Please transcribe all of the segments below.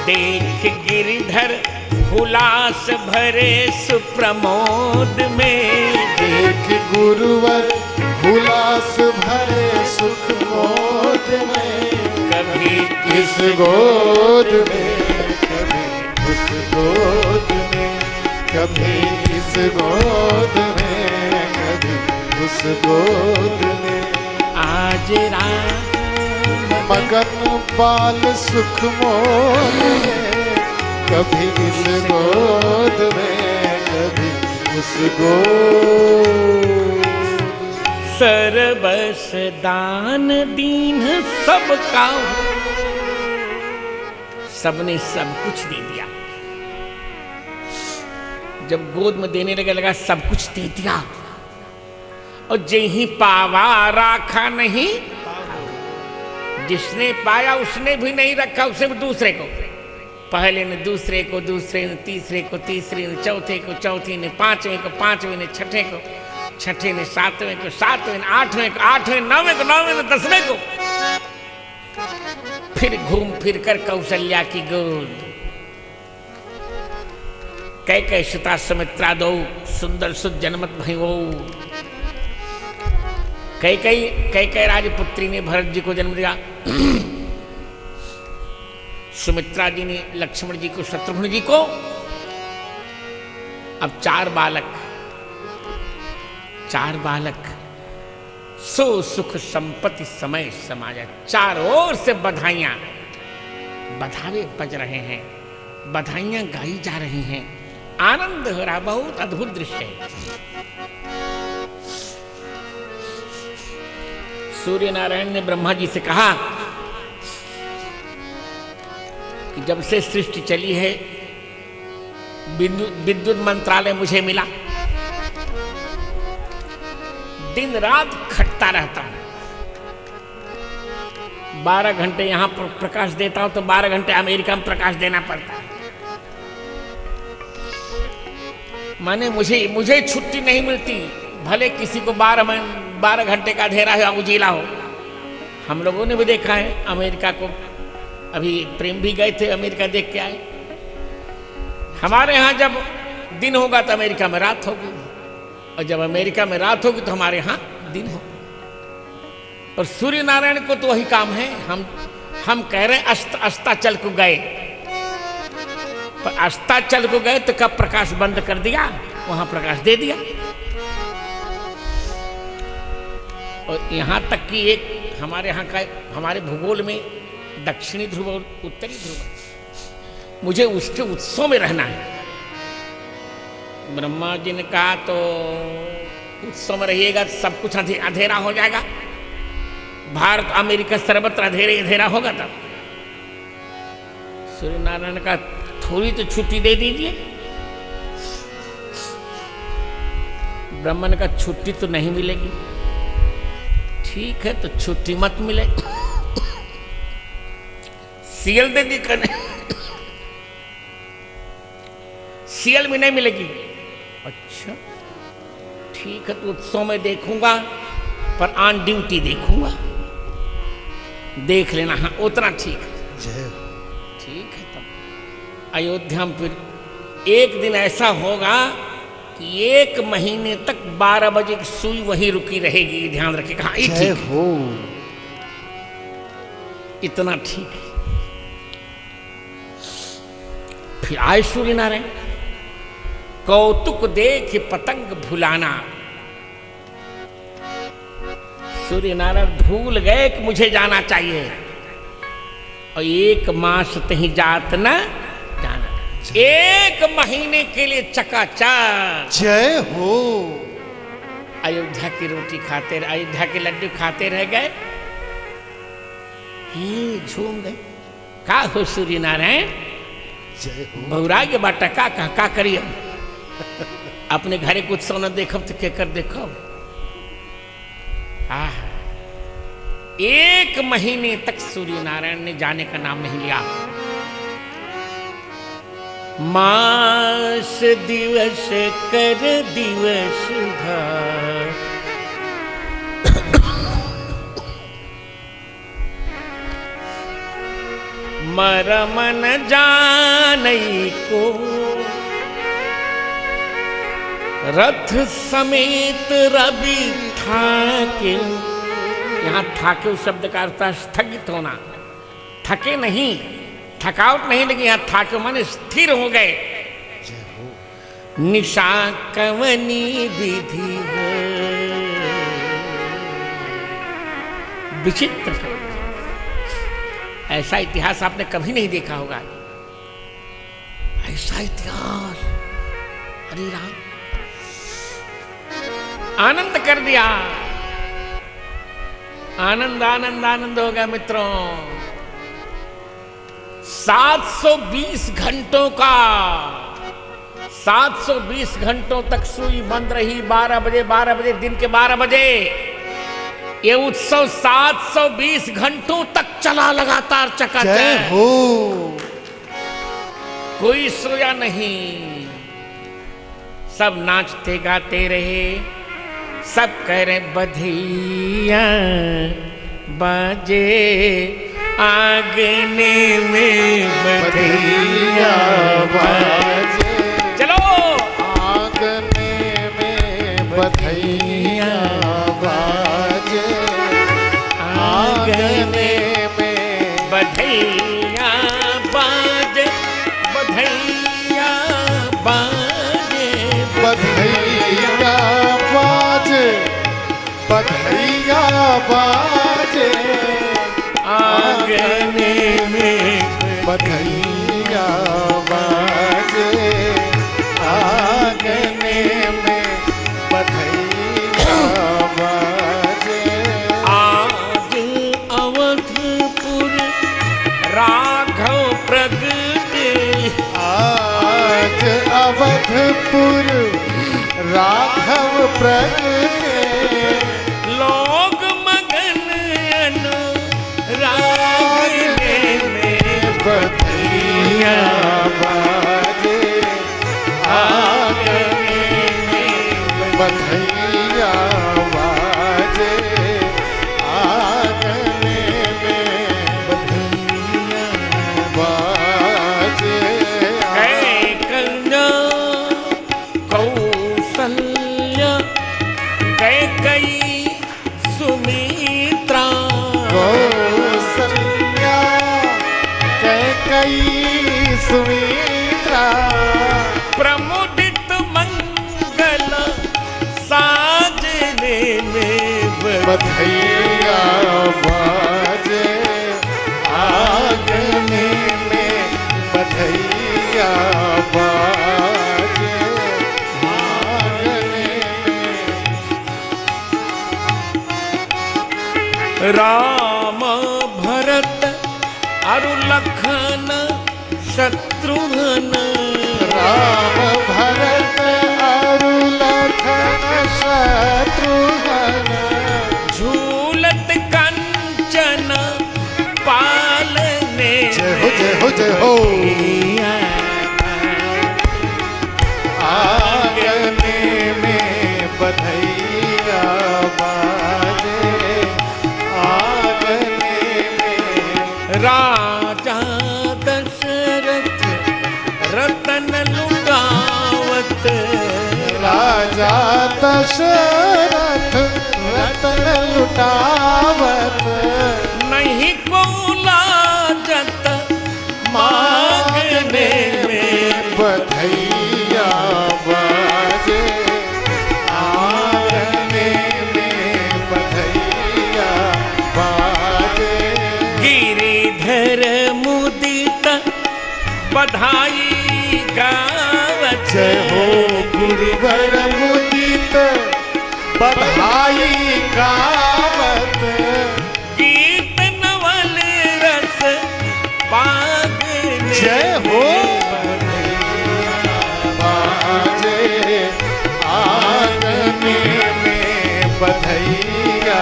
देख गिरधर हुलास भरे सुप्रमोद में। देख गुरुवर हुलास भरे सुख मोद में। कभी इस गोद में, कभी उस गोद में, कभी इस गोद में, कभी उस गोद में। आज राम मगन बाल सुख मोद में, कभी इस गोद में, कभी उस गोद। सर्वस दान दीन सबका, सबने सब कुछ दे दिया। जब गोद में देने लगा सब कुछ दे दिया। और जही पावा राखा नहीं, जिसने पाया उसने भी नहीं रखा, उसे भी दूसरे को। पहले ने दूसरे को, दूसरे ने तीसरे को, तीसरे ने चौथे को, चौथे ने पांचवें को, पांचवें ने छठे को, छठे ने सातवें को, सातवें ने आठवें को, आठवें नौवें को, नौवें ने दसवें को। फिर घूम फिर कर कौशल्या की गोद। कैकेयी सुता सुमित्रा दो, सुंदर सुत जनमत भई वो। कैकेयी राजपुत्री ने भरत जी को जन्म दिया। सुमित्रा जी ने लक्ष्मण जी को, शत्रुघ्न जी को। अब चार बालक सो सुख संपत्ति समय समाजा। चारों ओर से बधाइयां, बधावे बज रहे हैं, बधाइयां गाई जा रही हैं, आनंद हो रहा। बहुत अद्भुत दृश्य है। सूर्य नारायण ने ब्रह्मा जी से कहा कि जब से सृष्टि चली है विद्युत मंत्रालय मुझे मिला। दिन रात खटता रहता हूं। 12 घंटे यहां पर प्रकाश देता हूं तो 12 घंटे अमेरिका में प्रकाश देना पड़ता है। माने मुझे छुट्टी नहीं मिलती, भले किसी को 12 घंटे का अंधेरा हो, उजीला हो। हम लोगों ने भी देखा है अमेरिका को। अभी प्रेम भी गए थे, अमेरिका देख के आए। हमारे यहाँ जब दिन होगा तो अमेरिका में रात होगी, और जब अमेरिका में रात होगी तो हमारे यहाँ दिन होगा। और सूर्य नारायण को तो वही काम है। हम कह रहे हैं अस्ताचल को गए, पर अस्ताचल को गए तो कब प्रकाश बंद कर दिया, वहां प्रकाश दे दिया। और यहां तक कि एक हमारे यहाँ का, हमारे भूगोल में दक्षिणी ध्रुव और उत्तरी ध्रुव, मुझे उसके उत्सव में रहना है। ब्रह्मा जी ने कहा तो उत्सव में रहिएगा तो सब कुछ अंधेरा हो जाएगा। भारत अमेरिका सर्वत्र अंधेरा होगा। तब सूर्य नारायण का थोड़ी तो छुट्टी दे दीजिए। ब्रह्मा ने कहा छुट्टी तो नहीं मिलेगी। ठीक है तो छुट्टी मत मिले, सीएल दे दी करने। सीएल भी नहीं मिलेगी। अच्छा ठीक है तो उत्सव में देखूंगा, पर ऑन ड्यूटी देखूंगा। देख लेना, हाँ उतना ठीक है। ठीक है। तब अयोध्या में फिर एक दिन ऐसा होगा कि 1 महीने तक 12 बजे की सुई वहीं रुकी रहेगी। ध्यान रखिएगा। हाँ ठीक हो, इतना ठीक है। फिर आए सूर्य नारायण। कौतुक देख पतंग भुलाना। सूर्य नारायण भूल गए कि मुझे जाना चाहिए, और 1 मास तहीं जात न जाना। 1 महीने के लिए चकाचक। जय हो। अयोध्या की रोटी खाते, अयोध्या के लड्डू खाते रह गए, झूम गए। का हो सूर्य नारायण, बहुरा के बाटा का करिए। अपने घरे कुछ सोना देखब तो केकर देखब। 1 महीने तक सूर्य नारायण ने जाने का नाम नहीं लिया। मास दिवस कर दिवस भर, मरम न जानई को, रथ समेत रवि ठाके। यहाँ ठाके शब्द का अर्थ है स्थगित होना, थके नहीं, थकावट नहीं लगी। यहाँ ठाके माने स्थिर हो गए। निशा कवनी विधि विचित्र, ऐसा इतिहास आपने कभी नहीं देखा होगा। ऐसा इतिहास, हरि राम, आनंद कर दिया। आनंद आनंद आनंद हो गया मित्रों। 720 घंटों का, 720 घंटों तक सुई बंद रही। 12 बजे दिन के 12 बजे ये उत्सव 720 घंटों तक चला लगातार, चकाचक हो। कोई सोया नहीं, सब नाचते गाते रहे, सब कह रहे बधिया बाजे आंगने में, बधिया बाजे, चलो आंगने में बधिया बाजे, आंगने में बधिया बाजे, बधिया बाजे, बधिया बाजे, बधिया बाजे, आंगने में बधिया बाजे, आंगने में बधिया बाजे। आज अवधपुर राघव प्रगटे, आज अवधपुर राघव प्रगटे, लोग मगन अनुराग में, बधिया बाजे, आंगने में बधिया बाजे, आंगने में बधिया बाजे। कैकन्या कौसल्या, कैकयी सुमित्रा, कौसल्या कैकेयी सुमित्रा, प्रमुदित मंगल साजने में, बधिया बाजे, आंगने में बधिया बाजे, आंगने में। राम भरत अरु लखन शत्रुघ्न, राम भरत अरु लखन शत्रुघ्न, झूलत कंचन पालने, जय हो जय हो जय हो। आंगने में बधिया बाजे, आंगने में राजा दशरथ रतन लुटावत, राजा दशरथ रतन लुटावत, नहीं को लाजत मांगने में, बधिया बाजे, आंगने में बधिया बाजे। गिरिधर मुदित बधाई गावत, जय हो गिरिवर मुदित बधाई गावत, गीत नवल रस पागने, जय हो बाजे, आंगने में बधिया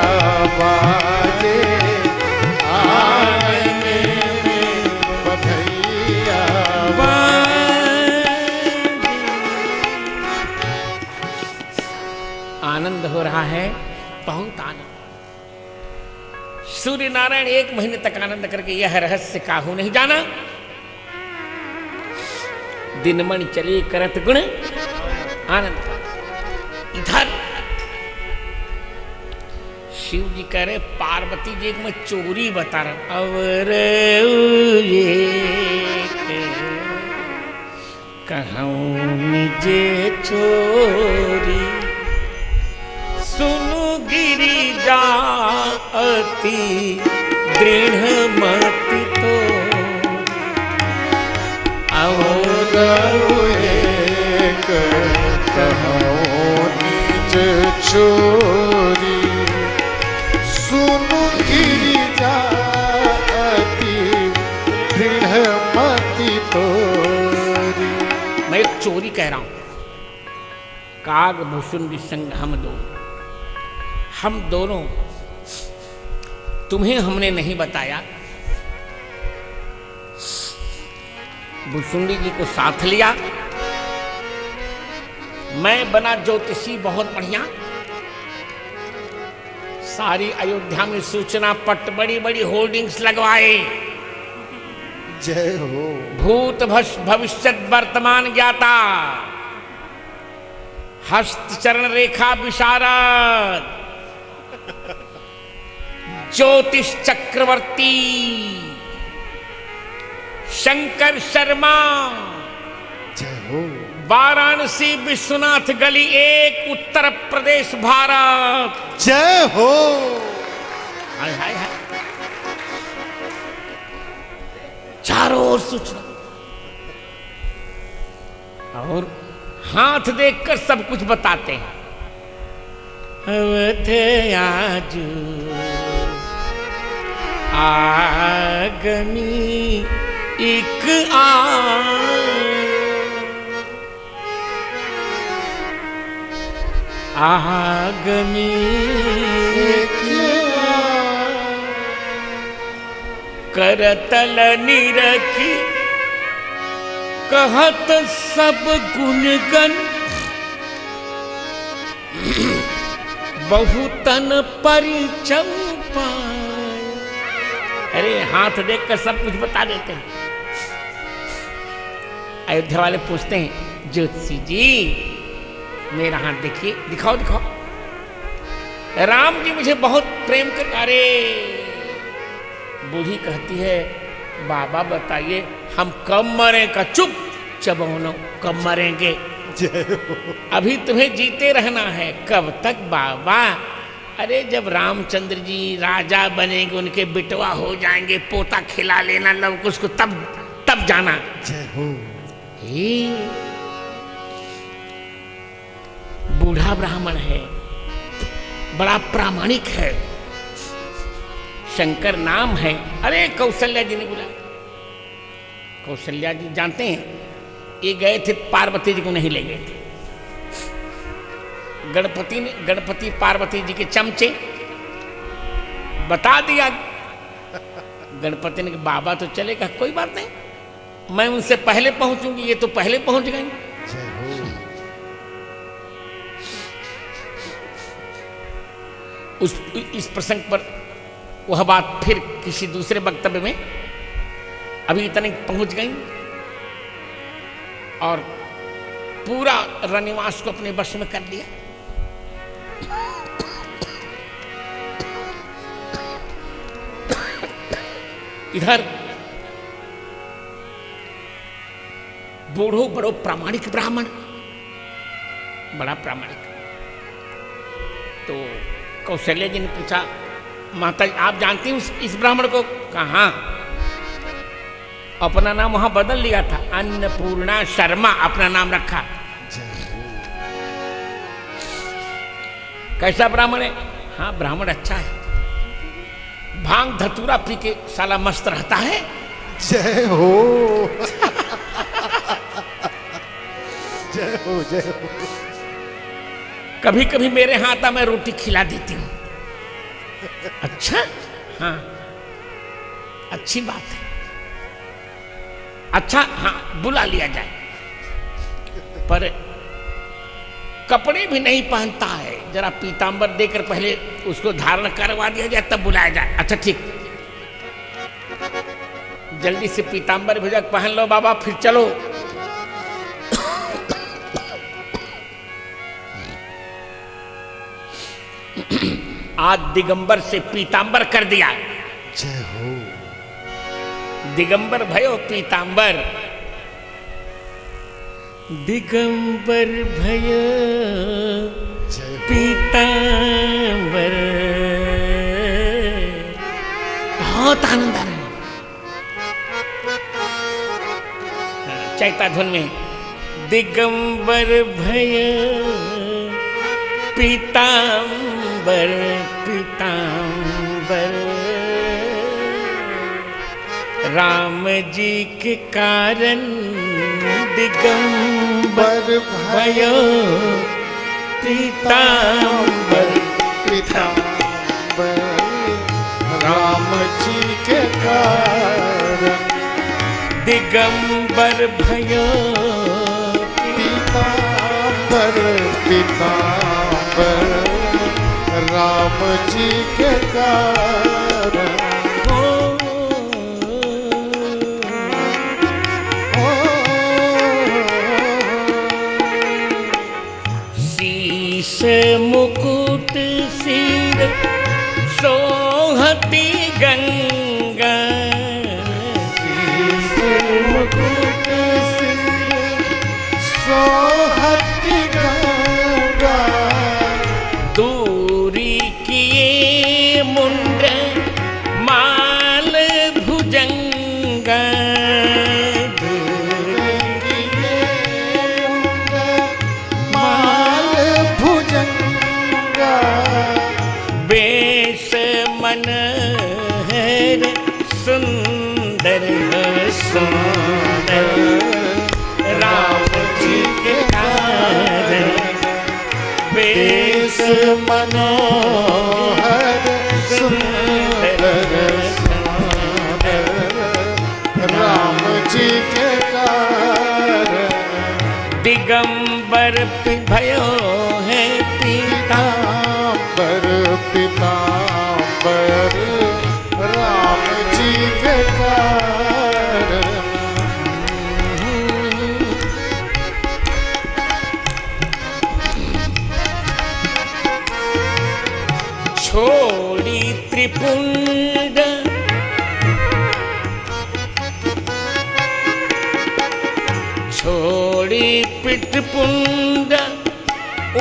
बाजे, आंगने में बधिया आनंद हो रहा है, बहुत आनंद। सूर्य नारायण 1 महीने तक आनंद करके यह रहस्य काहू नहीं जाना। दिनमणि चले करत गुण आनंद। इधर शिव जी कह रहे पार्वती जी को मैं चोरी बता रहा और कहूँ निजे चोरी सुनु गिरिजा अति दृढ़ मति तो और एक कहूँ निज चोरी सुनु गिरिजा अति दृढ़ मति तोरी। मैं एक चोरी कह रहा हूं। काग भुसुंडी संग हम दोनों तुम्हें हमने नहीं बताया। भुसुंडी जी को साथ लिया। मैं बना ज्योतिषी बहुत बढ़िया। सारी अयोध्या में सूचना पट बड़ी बड़ी होर्डिंग्स लगवाए। जय हो। भूत भविष्यत वर्तमान ज्ञाता हस्त चरण रेखा विशारद ज्योतिष चक्रवर्ती शंकर शर्मा जय हो। वाराणसी विश्वनाथ गली 1 उत्तर प्रदेश भारत। जय हो। हाय हाय हाय। चारों ओर सूचना और हाथ देखकर सब कुछ बताते हैं। अवध आजू आगनी एक आगमी करतल निरखी कहत सब गुणगन बहुतन परिचय पाए। अरे हाथ देखकर सब कुछ बता देते हैं। अयोध्या वाले पूछते हैं ज्योतिषी जी मेरा हाथ देखिए, दिखाओ दिखाओ। राम जी मुझे बहुत प्रेम कर। अरे बूढ़ी कहती है बाबा बताइए हम कब मरेंगे? चुप चबोनो, कब मरेंगे? अभी तुम्हें जीते रहना है। कब तक बाबा? अरे जब रामचंद्र जी राजा बनेंगे, उनके बिटवा हो जाएंगे, पोता खिला लेना लव कुश को, तब जाना। जय हो। बूढ़ा ब्राह्मण है, बड़ा प्रामाणिक है, शंकर नाम है। अरे कौशल्या जी ने बुलाया। कौशल्या जी जानते हैं ये गए थे पार्वती जी को नहीं ले गए थे। गणपति पार्वती जी के चमचे बता दिया। गणपति ने कहा बाबा तो चलेगा, कोई बात नहीं, मैं उनसे पहले पहुंचूंगी, ये तो पहले पहुंच गए। इस प्रसंग पर वह बात फिर किसी दूसरे वक्तव्य में अभी इतने पहुंच गई और पूरा रनिवास को अपने वश में कर लिया। इधर बूढ़ो बड़ो प्रामाणिक ब्राह्मण, बड़ा प्रामाणिक। तो कौशल्या जी ने पूछा माता जी आप जानती हैं इस ब्राह्मण को? कहा अपना नाम वहां बदल लिया था, अन्नपूर्णा शर्मा अपना नाम रखा। कैसा ब्राह्मण है? हाँ ब्राह्मण अच्छा है, भांग धतूरा पी के साला मस्त रहता है। जय हो। जय हो जय हो। कभी कभी मेरे यहाँ आता मैं रोटी खिला देती हूँ। अच्छा हाँ अच्छी बात है। अच्छा हाँ बुला लिया जाए, पर कपड़े भी नहीं पहनता है, जरा पीतांबर देकर पहले उसको धारण करवा दिया जाए तब बुलाया जाए। अच्छा ठीक, जल्दी से पीतांबर भेजा पहन लो बाबा, फिर चलो। आज दिगंबर से पीतांबर कर दिया। जय हो। दिगंबर भयो पीतांबर, दिगंबर भयो जय हो। पीतांबर। बहुत आनंद आ रहा है। चैता धुन में दिगंबर भयो पीतांबर पीतांबर, राम जी के कारण दिगंबर भयो पीतांबर पीतांबर, राम जी के कारण दिगंबर भयो पीतांबर पीतांबर, राम जी के कारण। शीश मुकुट सिर सोहती गंगा, शीश मुकुट सिर सोहती गंगा, दूरी किए मुंड माल भुजंगा, माल भुजंगा, बेश मन है सुंदर सुंदर, राम जी के कारण बेश मनोहर सुंदर सुंदर, राम जी के कारण। दिगंबर भयो है पीतांबर पीतांबर, राम जी के कारण। छोड़ी त्रिपुंड छोड़ी पितपुंड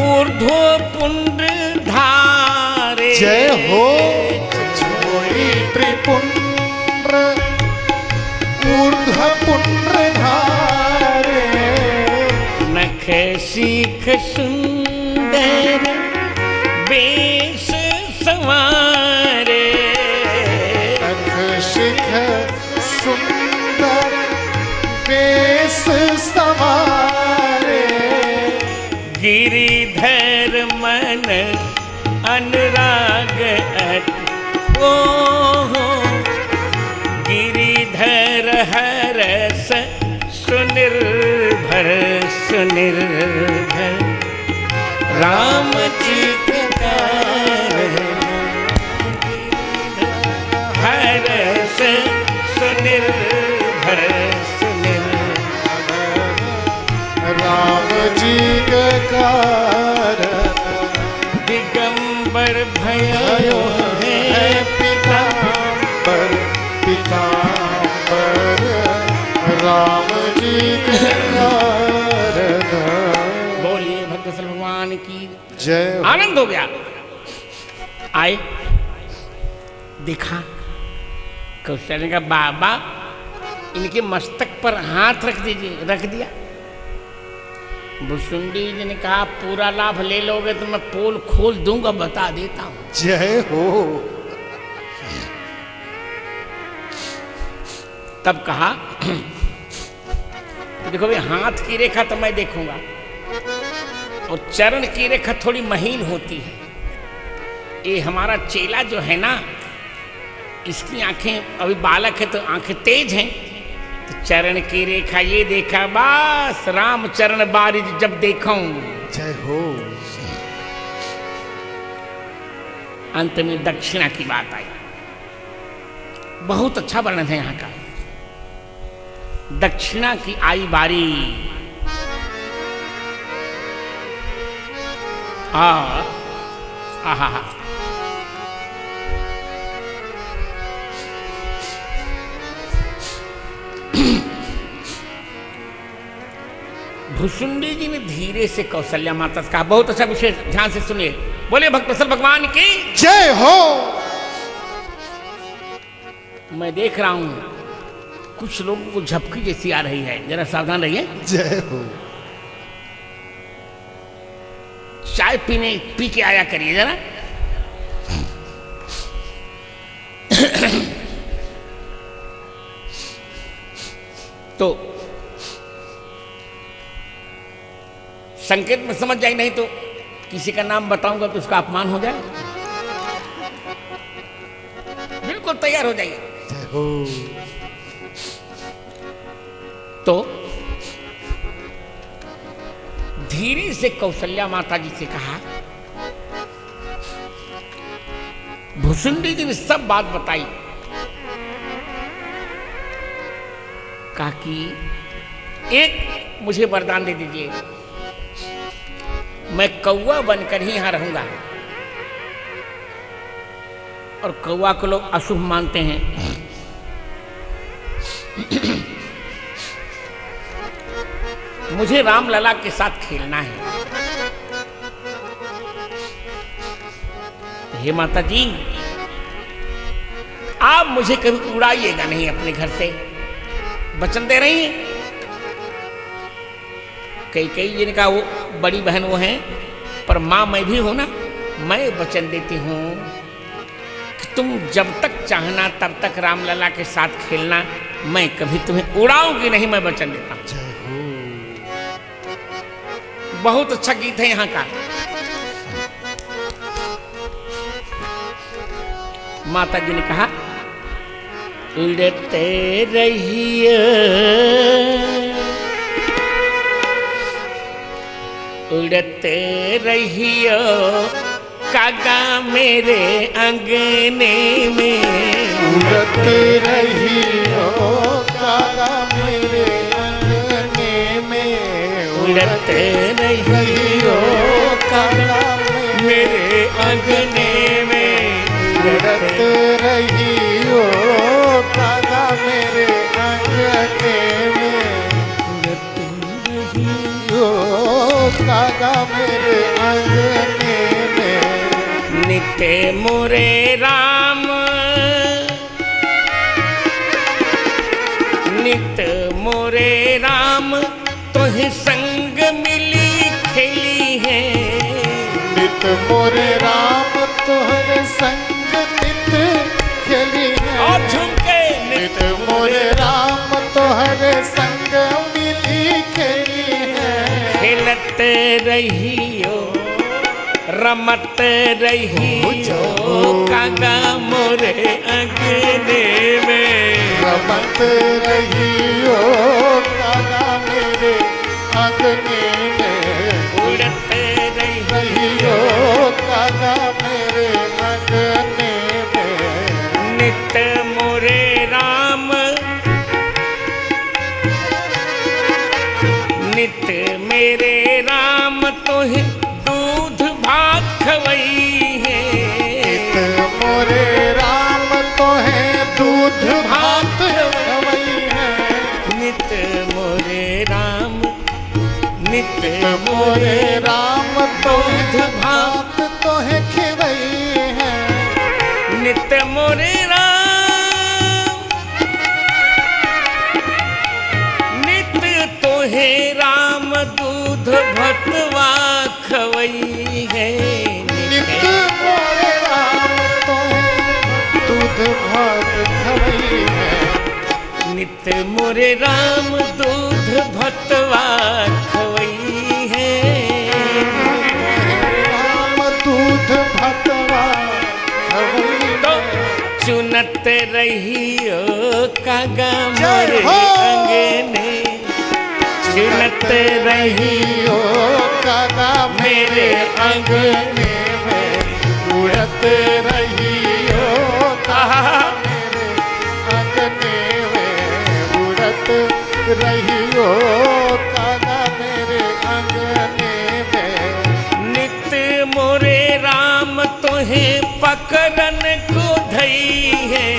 ऊर्ध्व पुंड धारे। जय हो। छोड़ी त्रिपुंड ऊर्ध्व पुंड धारे, नख सीख सुंदर बेश संवारे, नख शिख सुंदर बेश संवारे, गिरिधर मन अनुराग अट ओ गिरिधर हरस सुनिर्भर सुनिर्भर, राम जी के कारण हरस सुनिर्भर सुनिर्भर, राम जी के कारण। दिगंबर भयो है पीतांबर पीतांबर, राम जी के कारण। बोलिए भक्तवत्सल भगवान की जय हो। आनंद हो गया। आए देखा कौशल्या ने कहा बाबा इनके मस्तक पर हाथ रख दीजिए, रख दिया। भुसुंडी जी ने कहा पूरा लाभ ले लोगे तो मैं पोल खोल दूंगा, बता देता हूं। जय हो। तब कहा देखो भाई हाथ की रेखा तो मैं देखूंगा और चरण की रेखा थोड़ी महीन होती है। ये हमारा चेला जो है ना, इसकी आंखें अभी बालक है तो आंखें तेज हैं, तो चरण की रेखा ये देखा, बस राम चरण बारिज जब देखूं जय हो। अंत में दक्षिणा की बात आई। बहुत अच्छा वर्णन है यहाँ का। दक्षिणा की आई बारी। आहा भुसुंडी जी ने धीरे से कौशल्या माता से कहा, बहुत अच्छा विषय, ध्यान से सुनिए। बोले भक्तवत्सल भगवान की जय हो। मैं देख रहा हूं कुछ लोगों को झपकी जैसी आ रही है, जरा सावधान रहिए। जय हो। चाय पी के आया करिए जरा। तो संकेत में समझ जाए, नहीं तो किसी का नाम बताऊंगा तो उसका अपमान हो जाए। बिल्कुल तैयार हो जाइए। जय हो। तो धीरे से कौशल्या माता जी से कहा, भुसुंडी जी ने सब बात बताई। कहा कि एक मुझे वरदान दे दीजिए, मैं कौवा बनकर ही यहां रहूंगा। और कौवा को लोग अशुभ मानते हैं। मुझे रामलला के साथ खेलना है। हे माता जी, आप मुझे कभी उड़ाइएगा नहीं अपने घर से, वचन दे रही हैं। कई जिनका वो बड़ी बहन वो हैं, पर मां मैं भी हूं ना। मैं वचन देती हूं कि तुम जब तक चाहना तब तक रामलला के साथ खेलना, मैं कभी तुम्हें उड़ाऊंगी नहीं, मैं वचन देता हूं। जय हो। बहुत अच्छा गीत है यहाँ का। माता जी ने कहा, उड़ते रहिए, उड़ते रहिए कागा मेरे अंगने में। उड़ते रहियो कागा मेरे अंगने में। उड़ते रहियो कागा मेरे अंगने में। उड़ते रहियो कागा मेरे अंगने में। कागा मेरे अंगने में। नित्य मोरे राम, नित्य मोरे राम तोहि संग मिली खेली है। नित मोरे राम तोहरे संग नित खेली है। और झुमके नित मोरे राम तोहरे संग मिली खेली है। खेलत रहियो रमत रहियो कागा मोरे अंगने में। रमत रहियो कागा मेरे अंगने में। उड़ते रहियो कागा मेरे अंगने में। नित्य मोरे राम, नित्य मेरे राम तोहि दूध भात खवई है। नित मोरे राम तोहे दूध भात खवई है। नित मोरे राम, नित मोरे राम दूध दूध भात भात तोहे खवई है। नित मोरे राम, नित तोहे राम दूध भतवा खवई है। नित मोरे राम तोहे दूध भात खवई है। नित मोरे राम दूध भतवा खवई है। राम दूध भतवा खवई तो है। चुनत रहियो कागा जय मोरे हो। अंगने। चुनत रहियो रहियो कागा मेरे अंगने में उड़त रही हो, कागा मेरे अंगने में उड़त रही हो, कागा मेरे अंगने में। नित मोरे राम तोहें पकड़न को धई है,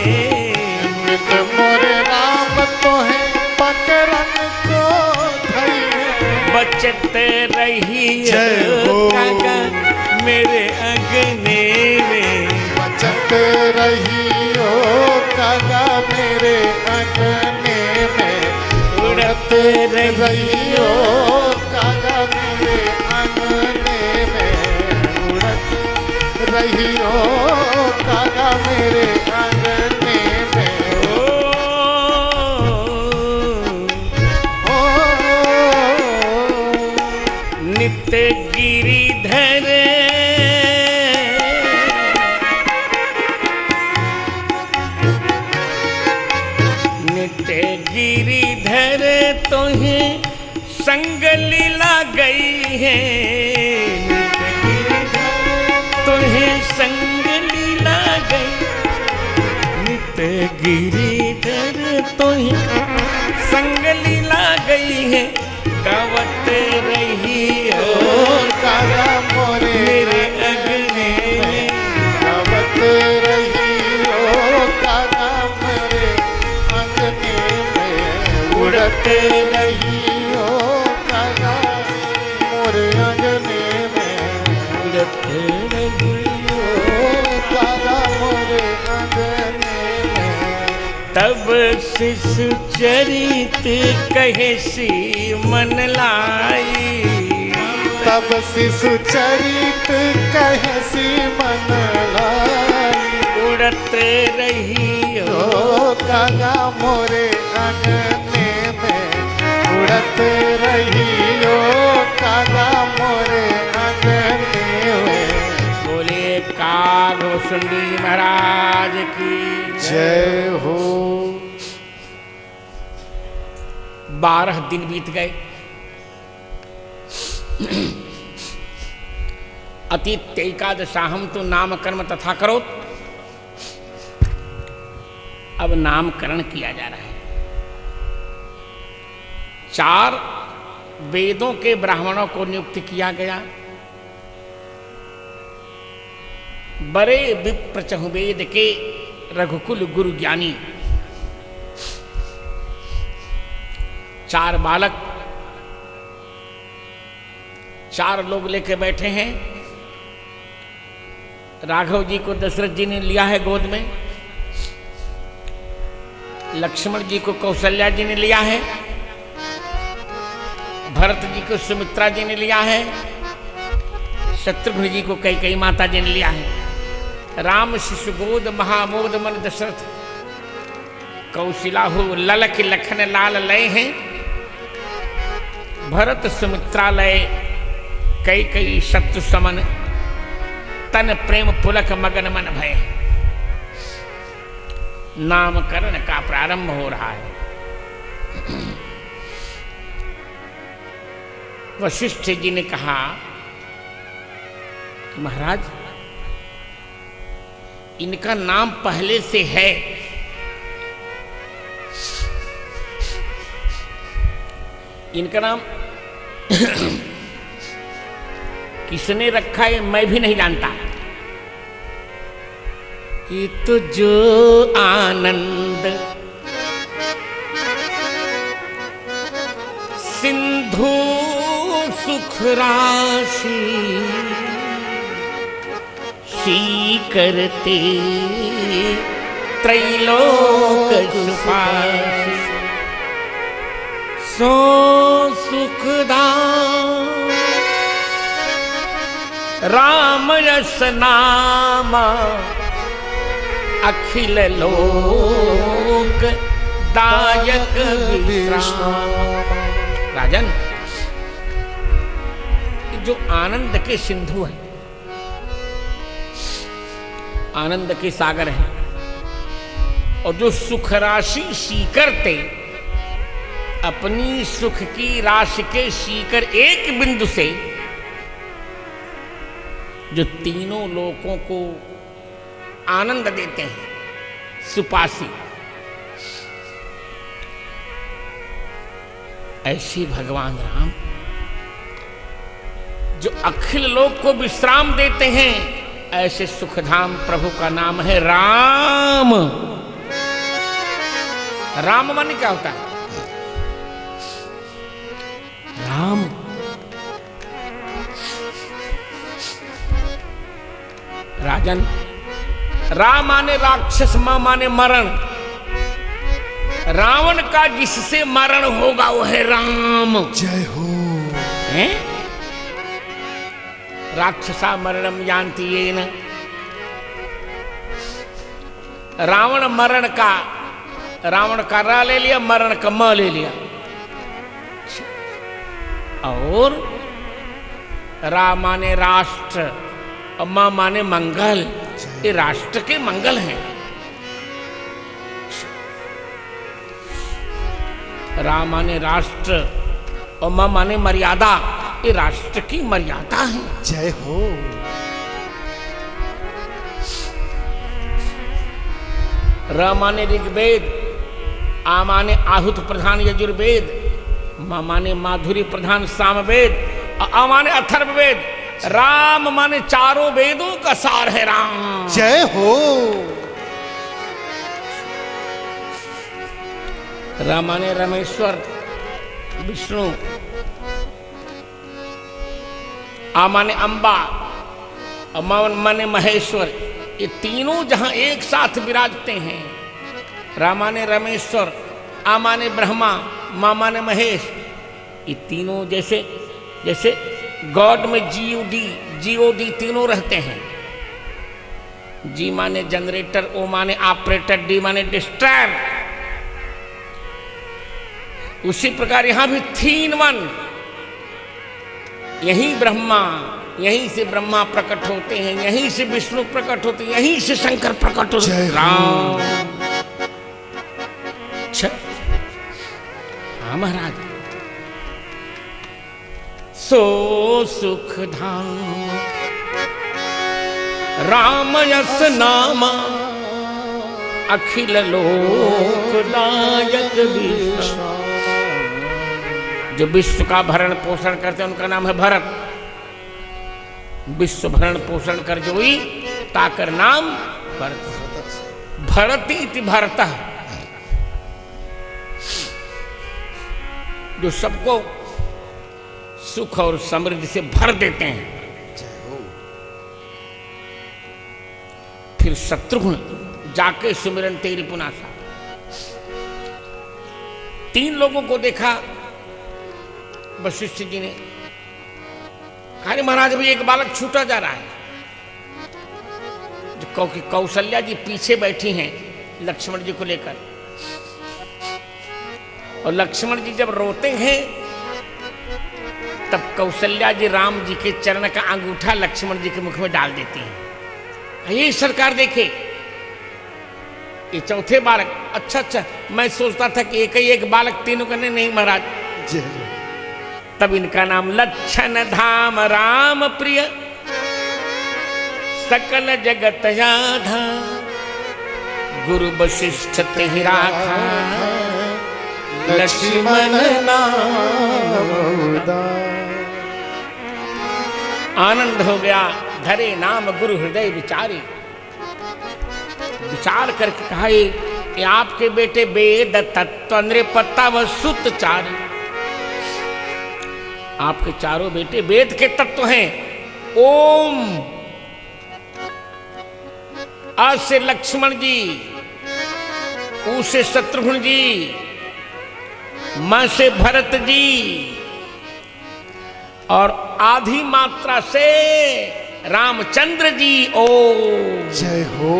नित मोरे राम तोहें पकड़न को धई है। बचत रही जय हो। कागा मेरे अंगने में, बचत रही हो, कागा मेरे अंगने में उड़त रही हो, कागा मेरे अंगने में उड़त रही हो, कागा मेरे अंगने में। ओ ओ नित्य गिरिधर नित्य गिरिधर तोहें संग लीला गई है, नित्य गिरिधर तोहें संग लीला गई, नित्य गिरिधर तोहें संग लीला गई है। गावत रही हो कागा मोरे मेरे अंगने में, गावत रही हो, कागा मेरे अंगने में उड़त रही हो, कागा मोरे अंगने में उड़त रही हो, कागा मोरे अंगने में। तब शिशु चरित कहे सी मन लाई, तब शिशु चरित कहसी मन लाई, उड़त रही हो हो कागा मोरे अंगने में उड़त रही हो, कागा मोरे अंगने में। बोले काग सुंडी महाराज की जय हो। 12 दिन बीत गए। अतीत एकादशाहम तो नामकर्म तथा करो। अब नामकरण किया जा रहा है। 4 वेदों के ब्राह्मणों को नियुक्त किया गया। बड़े विप्र चहुवेद के रघुकुल गुरु ज्ञानी 4 बालक 4 लोग लेके बैठे हैं। राघव जी को दशरथ जी ने लिया है गोद में, लक्ष्मण जी को कौशल्या जी ने लिया है, भरत जी को सुमित्रा जी ने लिया है, शत्रुघ्न जी को कैकेयी माता जी ने लिया है। राम शिशु गोद महामोद मन दशरथ, कौशिलाहु ललक लखन लाल लय हैं। भरत सुमित्रा लय कैकेयी शत्रु समन, तन प्रेम पुलक मगन मन भय। नामकरण का प्रारंभ हो रहा है। वशिष्ठ जी ने कहा कि महाराज इनका नाम पहले से है, इनका नाम किसने रखा है मैं भी नहीं जानता। ये तो जो आनंद सिंधु सुख राशि सी करते त्रैलोक सुपाशि, सो सुखदाम राम यस नामा, अखिल लोक दायक विश्राम। राजन, जो आनंद के सिंधु है, आनंद के सागर है, और जो सुख राशि सीकरते, अपनी सुख की राशि के सीकर एक बिंदु से जो तीनों लोकों को आनंद देते हैं, सुपासी। ऐसे भगवान राम जो अखिल लोक को विश्राम देते हैं, ऐसे सुखधाम प्रभु का नाम है राम। राम माने क्या होता है? राम राजन, राम माने राक्षस, मां माने मरण। रावण का जिससे मरण होगा वो है राम। जय हो। हैं? राक्षसा मरणम जानती ये न। रावण मरण का, रावण का रा ले लिया, मरण का म ले लिया। और रा माने राष्ट्र और म माने मंगल। ये राष्ट्र के मंगल हैं। रा माने राष्ट्र और म माने मर्यादा। ये राष्ट्र की मर्यादा है। जय हो। र माने ऋग्वेद, आ माने आहुत प्रधान यजुर्वेद, म माने माधुरी प्रधान सामवेद, अ माने अथर्ववेद। राम माने चारों वेदों का सार है राम। जय हो। र माने रमेश्वर विष्णु, आ माने अम्बा, माने महेश्वर। ये तीनों जहां एक साथ विराजते हैं, रा माने रमेश्वर, आ माने ब्रह्मा, मा माने महेश। ये तीनों जैसे जैसे गॉड में जीओडी तीनों रहते हैं। जी माने जनरेटर, ओ माने ऑपरेटर, डी माने डिस्ट्रॉयर। उसी प्रकार यहां भी 3 वन। यहीं ब्रह्मा, यहीं से ब्रह्मा प्रकट होते हैं, यहीं से विष्णु प्रकट होते हैं, यहीं से शंकर प्रकट होते हैं। राम। अच्छा, हाँ महाराज। सो सुख धाम राम यस नामा, अखिल लोक नायक विश्व। जो विश्व का भरण पोषण करते हैं उनका नाम है भरत। विश्व भरण पोषण कर जोई ताकर नाम भरत। भरती इति भरतः, जो सबको सुख और समृद्धि से भर देते हैं। फिर शत्रुघ्न जाके सुमिरन तेरी पुनासा। 3 लोगों को देखा वशिष्ठ जी ने। कहा महाराज अभी एक बालक छूटा जा रहा है। क्योंकि कौशल्या जी पीछे बैठी हैं लक्ष्मण जी को लेकर, और लक्ष्मण जी जब रोते हैं तब कौशल्या जी राम जी के चरण का अंगूठा लक्ष्मण जी के मुख में डाल देती हैं। ये सरकार देखे, ये चौथे बालक। अच्छा, मैं सोचता था कि एक ही एक बालक तीनों का। नहीं महाराज। तब इनका नाम लक्षण धाम राम प्रिय, सकल जगत याधा, गुरु वशिष्ठ तेहि राखा, लक्ष्मण नाम। आनंद हो गया। धरे नाम गुरु हृदय विचारी। विचार करके कहा ये आपके बेटे वेद तत्व नृपता व सुत चारी। आपके चारों बेटे वेद के तत्व हैं। ओम, आ से लक्ष्मण जी, ऊ से शत्रुघ्न जी, म से भरत जी, और आधी मात्रा से रामचंद्र जी। ओम। जय हो।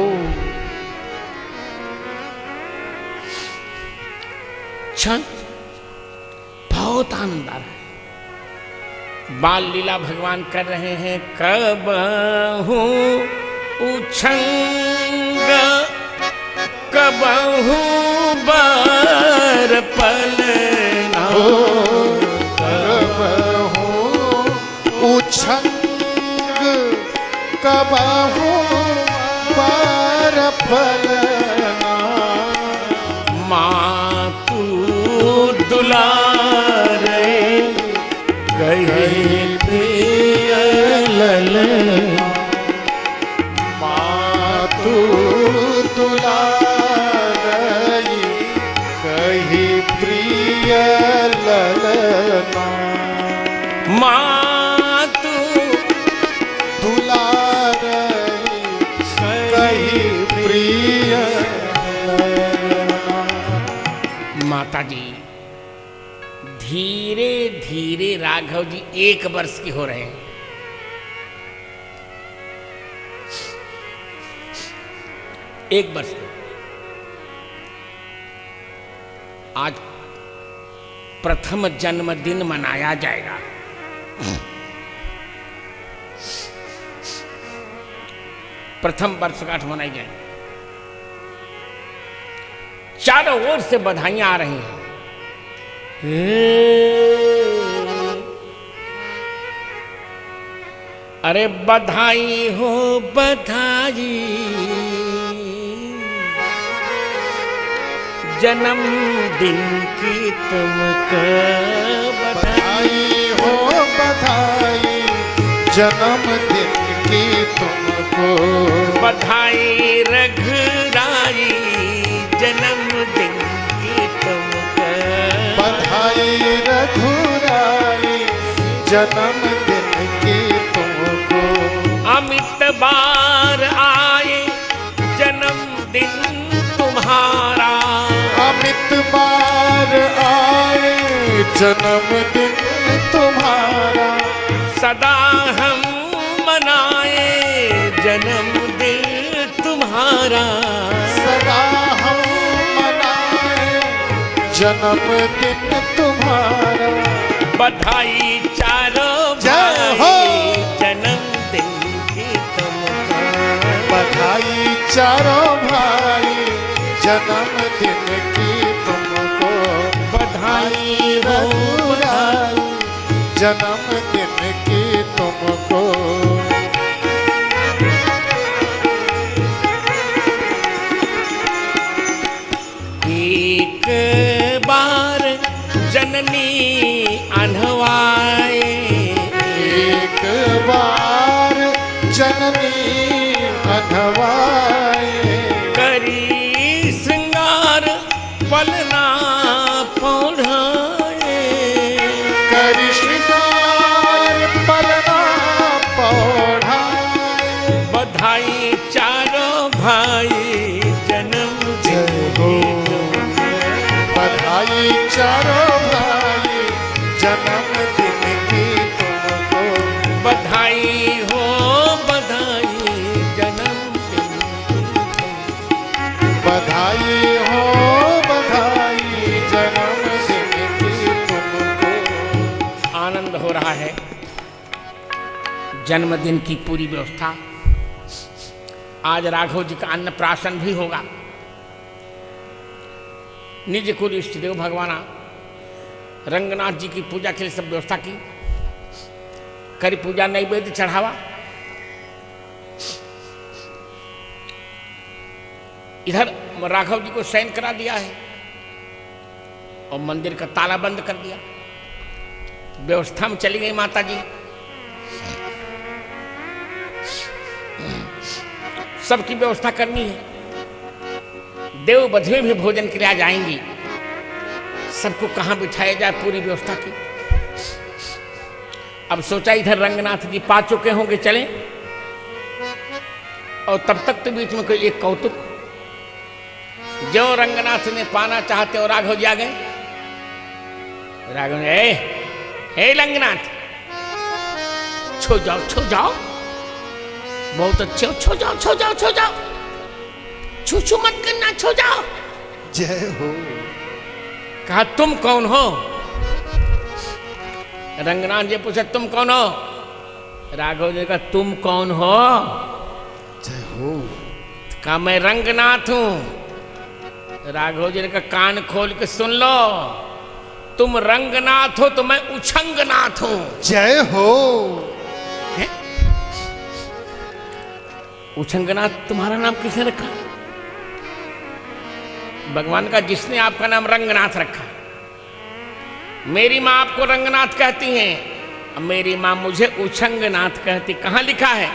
बहुत आनंद आ रहा है। बाल लीला भगवान कर रहे हैं। कब हूँ उछंग, कब हूँ बार पलना, कब हूँ उछंग, कबहू बार पलना मातू दुलारे कही प्रिय ललना मातू दुलारई कही प्रिय ललना मातू दुलारई कही प्रिय ललना। माता जी धीरे धीरे राघव जी 1 वर्ष के हो रहे हैं। एक वर्ष आज प्रथम जन्मदिन मनाया जाएगा। प्रथम वर्षगांठ मनाई जाएगी। चारों ओर से बधाइयां आ रही हैं। अरे बधाई हो बधाई जन्मदिन की तुमको बधाई हो बधाई जन्मदिन की तुमको बधाई रघुराई जन्मदिन की तुमको बधाई रघुराई जन्मदिन की तुमको अमित बार आए जन्मदिन तुम्हारा अमित बार आए जन्मदिन तुम्हारा सदा हम मनाए जन्मदिन तुम्हारा सदा हम मनाए जन्मदिन तुम्हारा बधाई चारों जय हो जन्मदिन की तुमको बधाई चारों भाई जन्मदिन की तुमको बधाई हो रघुराई जन्मदिन की तुमको एक बार जननी अनहवाए एक बार जननी अनहवाए करी श्रृंगार पलना पौढ़ाए करी श्रृंगार पलना पौढ़ाए बधाई चारों भाई जन्मदिन की तुमको बधाई चारों भाई जन्मदिन की तुमको बधाई हो बधाई जन्मदिन की तुमको बधाई हो बधाई जन्मदिन की तुमको आनंद हो रहा है। जन्मदिन की पूरी व्यवस्था आज राघव जी का अन्नप्राशन भी होगा। निज कुल इष्टदेव भगवान रंगनाथ जी की पूजा के लिए सब व्यवस्था की। करी पूजा नैवेद्य चढ़ावा। इधर राघव जी को शयन करा दिया है और मंदिर का ताला बंद कर दिया। व्यवस्था में चली गई माता जी। सबकी व्यवस्था करनी है। देव बधुएं भी भोजन के लिए आ जाएंगी। सबको कहाँ बिठाया जाए, पूरी व्यवस्था की। अब सोचा इधर रंगनाथ जी पा चुके होंगे, चलें। और तब तक तो बीच में कोई एक कौतुक, जो रंगनाथ ने पाना चाहते और राघव जी आ गए। राघव ने हे रंगनाथ छो जाओ छो जाओ, बहुत अच्छे हो, छो जाओ छो जाओ छो जाओ, छू छू मत करना, छो जाओ। जय हो। कहा तुम कौन हो? रंगनाथ जी पूछा तुम कौन हो? राघव जी कहा तुम कौन हो? जय हो। कहा मैं रंगनाथ हूं। राघव जी ने कहा कान खोल के सुन लो, तुम रंगनाथ हो तो मैं उछंगनाथ हूं। जय हो। उछंगनाथ तुम्हारा नाम किसने रखा? भगवान का जिसने आपका नाम रंगनाथ रखा। मेरी माँ आपको रंगनाथ कहती हैं, अब मेरी माँ मुझे उछंगनाथ कहती। कहाँ लिखा है?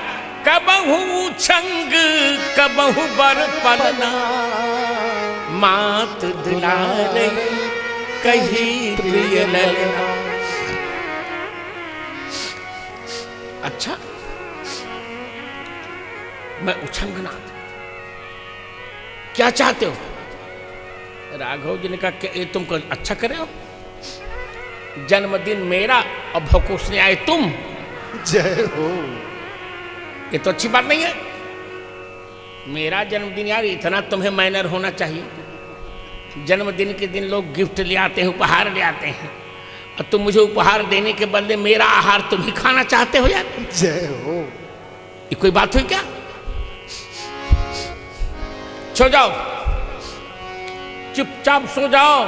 कबहू उछंग कबहू बर पलना, मात दुलारे कही प्रिय ललना। अच्छा, मैं उछंगनाथ, क्या चाहते हो? राघव जी ने कहा कि ये तुमको अच्छा करे हो, जन्मदिन मेरा और भकोसने आए तुम। जय हो। ये तो अच्छी बात नहीं है। मेरा जन्मदिन यार, इतना तुम्हें मैनर होना चाहिए। जन्मदिन के दिन लोग गिफ्ट ले आते हैं, उपहार ले आते हैं, और तुम मुझे उपहार देने के बदले मेरा आहार तुम ही खाना चाहते हो यार। जय हो। ये कोई बात हुई क्या? सो जाओ, चुपचाप सो जाओ,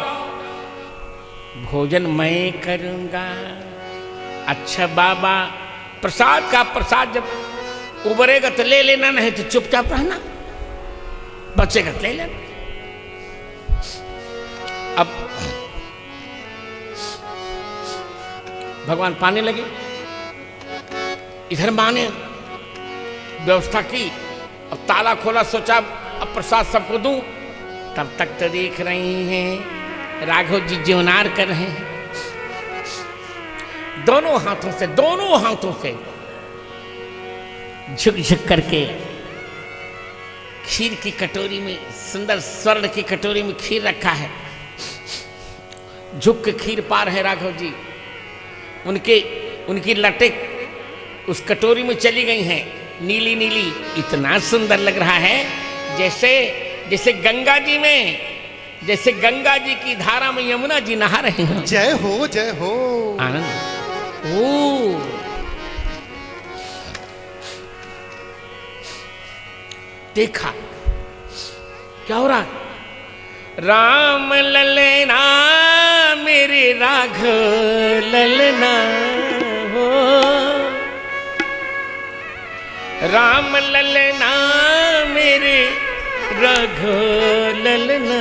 भोजन मैं करूंगा। अच्छा बाबा, प्रसाद का प्रसाद जब उबरेगा तो ले लेना, नहीं तो चुपचाप रहना, बचेगा तो ले लेना। अब भगवान पाने लगे, इधर माँ ने व्यवस्था की, अब ताला खोला, सोचा अब प्रसाद सबको दूं। तब तक तो देख रही हैं राघव जी जीवनार कर रहे हैं, दोनों हाथों से झुक झुक करके खीर की कटोरी में, सुंदर स्वर्ण की कटोरी में खीर रखा है। झुक के खीर पा रहे राघव जी। उनकी लटें उस कटोरी में चली गई हैं, नीली नीली। इतना सुंदर लग रहा है जैसे गंगा जी में, जैसे गंगा जी की धारा में यमुना जी नहा रहे हैं। जय हो, जय हो। आनंद। ओ, देखा क्या हो रहा है? राम ललना मेरे राघव ललना हो, राम ललना मेरे राघव ललना,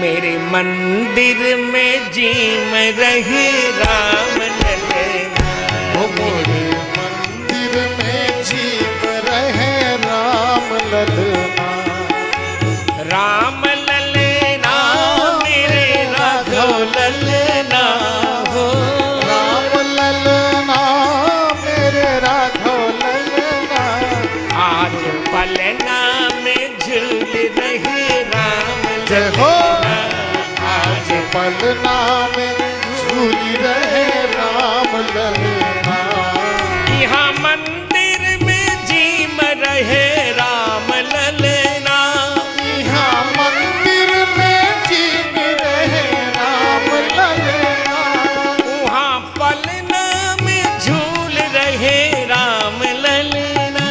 मेरे मंदिर में जीम रहे राम ललना। वो मेरे मंदिर में जीव रहे राम ललना। राम ललना मेरे राघव ललना हो, राम ललना मेरे राघव ललना। आज पलना में झूल रहे राम जय हो। ललना। आज पलना में झूल रहे राम ललना। यहाँ मंदिर में जीम रहे राम ललना, यहाँ मंदिर में जीव रहे राम ललना। वहाँ पलना में झूल रहे राम ललना।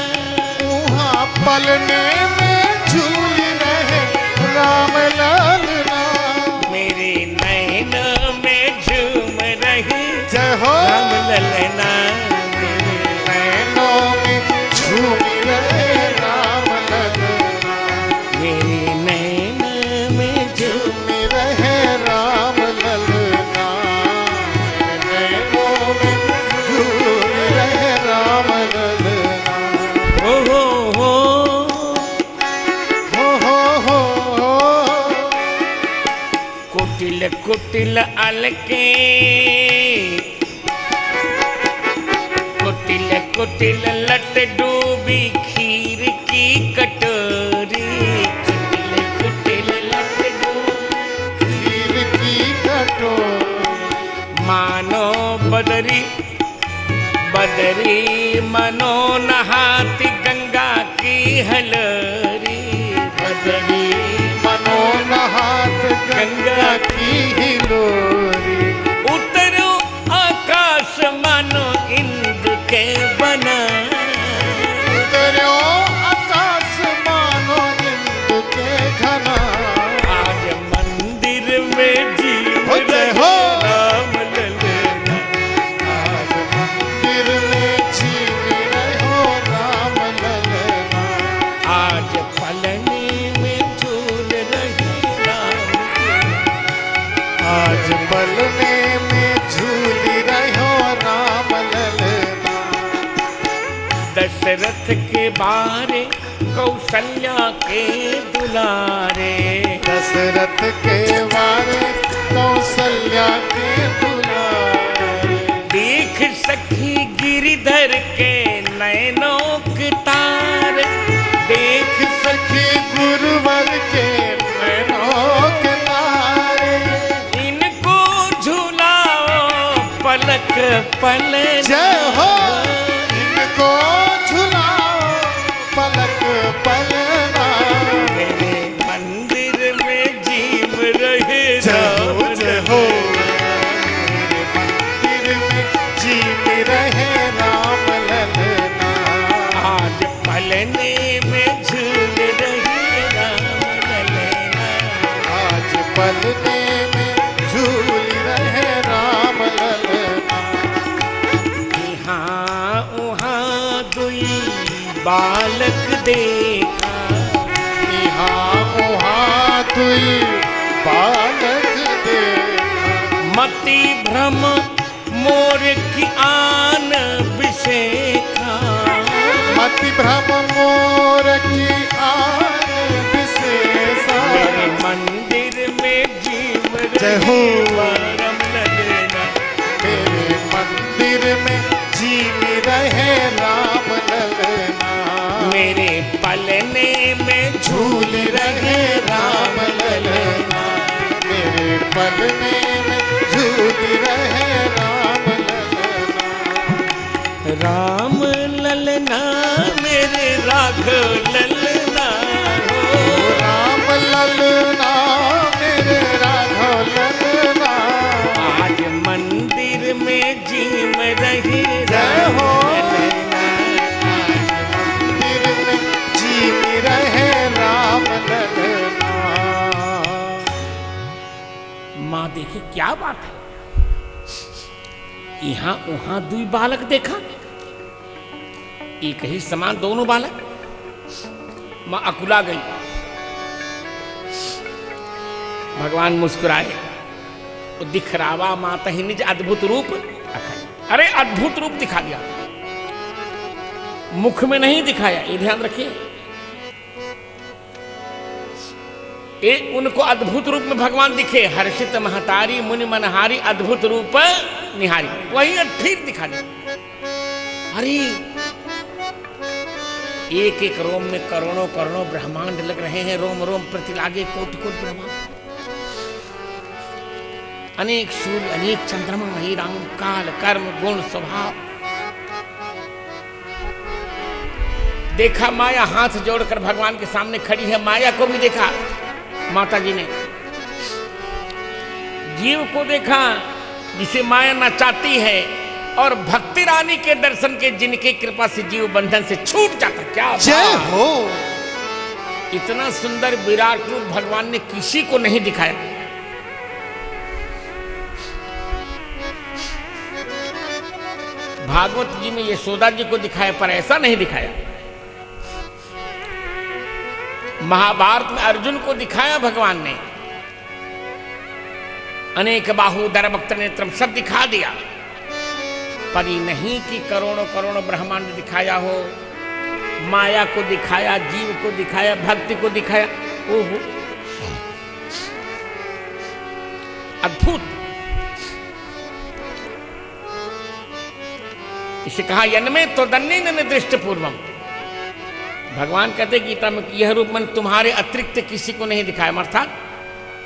वहाँ पलने में झूल रहे राम ललना। मेरे नैन में झूम रहे जय हो। राम ललना। नैनों में झूम रहे राम ललना। मेरे नैन में झूम झूम रहे राम ललना। नैनों में झूम रहे राम ललना। हो हो हो हो। कुटिल कुटिल अलके, कुटिल कुटिल लट डूबी खीर की कटोरी। कुटिल कुटिल लट डूबी खीर की कटोरी। मानो बदरी बदरी मनो नहाती गंगा की हलरी। बदरी मनो नहात गंगा की हिलोरी। उतरो आकाश मानो इंद्र के बना। उतरो आकाश मानो इंद्र के घना। आज मंदिर में जीव हो जय हो। राम ललना। आज मंदिर में जीव रहो आज पलने में झूली रहो राम ललना। दशरथ के बारे कौशल्या के दुलारे, दशरथ के वारे कौशल्या के दुलारे। देख सखी गिरिधर के नैनों के तारे, देख सखी गुरुवर के नैनों के तारे। इनको झुलाओ पलक पलक। जय हो इनको झुलाओ पलक पलना। मेरे मंदिर में जीव रहे जय हो राम जय हो मेरे मंदिर में जीव रहे राम ललना। आज पलने में झूल रही राम ललना। आज पलने में झूल रहे राम ललना। यहाँ वहाँ दुई बालक देखा, यहाँ वहाँ दुई बालक देखा। मति भ्रम मोर की आन बिसेखा। मति भ्रम मोर की आन विशेषा। मेरे मंदिर में जीव जय हो। राम ललना। मेरे मंदिर में जीव रहे राम ललना। मेरे पलने में झूल रहे राम ललना। मेरे पलने में झूल रहे राम ललना। राम ललना मेरे राघव ललना हो। राम ललना मेरे राघव ललना। आज मंदिर में जीव रही जय हो। ललना। मंदिर में जीव रहे राम ललना। माँ देखे क्या बात है, यहाँ वहां दुई बालक देखा, एक ही समान दोनों बालक। माँ अकुला गई। भगवान मुस्कुराए, वो दिखरावा माता ही निज अद्भुत रूप अखंड। अरे अद्भुत रूप दिखा दिया, मुख में नहीं दिखाया, ये ध्यान रखिए। एक उनको अद्भुत रूप में भगवान दिखे, हर्षित महतारी मुनि मनहारी अद्भुत रूप निहारी, वही ठीक दिखा दिया। अरे एक एक रोम में करोड़ों करोड़ों ब्रह्मांड लग रहे हैं, रोम रोम प्रति लागे कोटि कोटि ब्रह्मांड। अनेक सूर्य अनेक चंद्रमा वही राम काल कर्म गुण स्वभाव। देखा माया हाथ जोड़कर भगवान के सामने खड़ी है, माया को भी देखा माता जी ने। जीव को देखा जिसे माया नचाती है, और भक्ति रानी के दर्शन के जिनके कृपा से जीव बंधन से छूट जाता। क्या जय हो। इतना सुंदर विराट रूप भगवान ने किसी को नहीं दिखाया। भागवत जी में यशोदा जी को दिखाया, पर ऐसा नहीं दिखाया। महाभारत में अर्जुन को दिखाया भगवान ने, अनेक बाहु दरवक्त नेत्रम सब दिखा दिया, पर ये नहीं कि करोड़ों करोड़ों ब्रह्मांड दिखाया हो। माया को दिखाया, जीव को दिखाया, भक्ति को दिखाया। ओहो अद्भुत। इसे कहा यन्मे तो दन्ने न दृष्ट पूर्वम। भगवान कहते गीता में कि यह रूप मैंने तुम्हारे अतिरिक्त किसी को नहीं दिखाया, अर्थात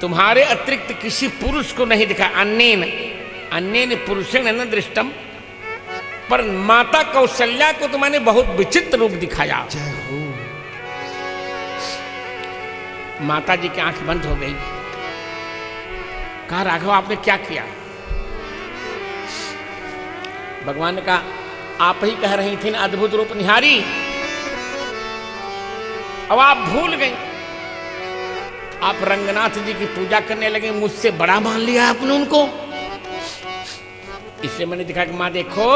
तुम्हारे अतिरिक्त किसी पुरुष को नहीं दिखाया। अन्येन पुरुषेण न दृष्टम, पर माता कौशल्या को तो मैंने बहुत विचित्र रूप दिखाया। माता जी की आंख बंद हो गई। कहा राघव आपने क्या किया? भगवान ने कहा आप ही कह रही थी ना अद्भुत रूप निहारी, अब आप भूल गई। आप रंगनाथ जी की पूजा करने लगे, मुझसे बड़ा मान लिया आपने उनको। इसलिए मैंने दिखा कि मां देखो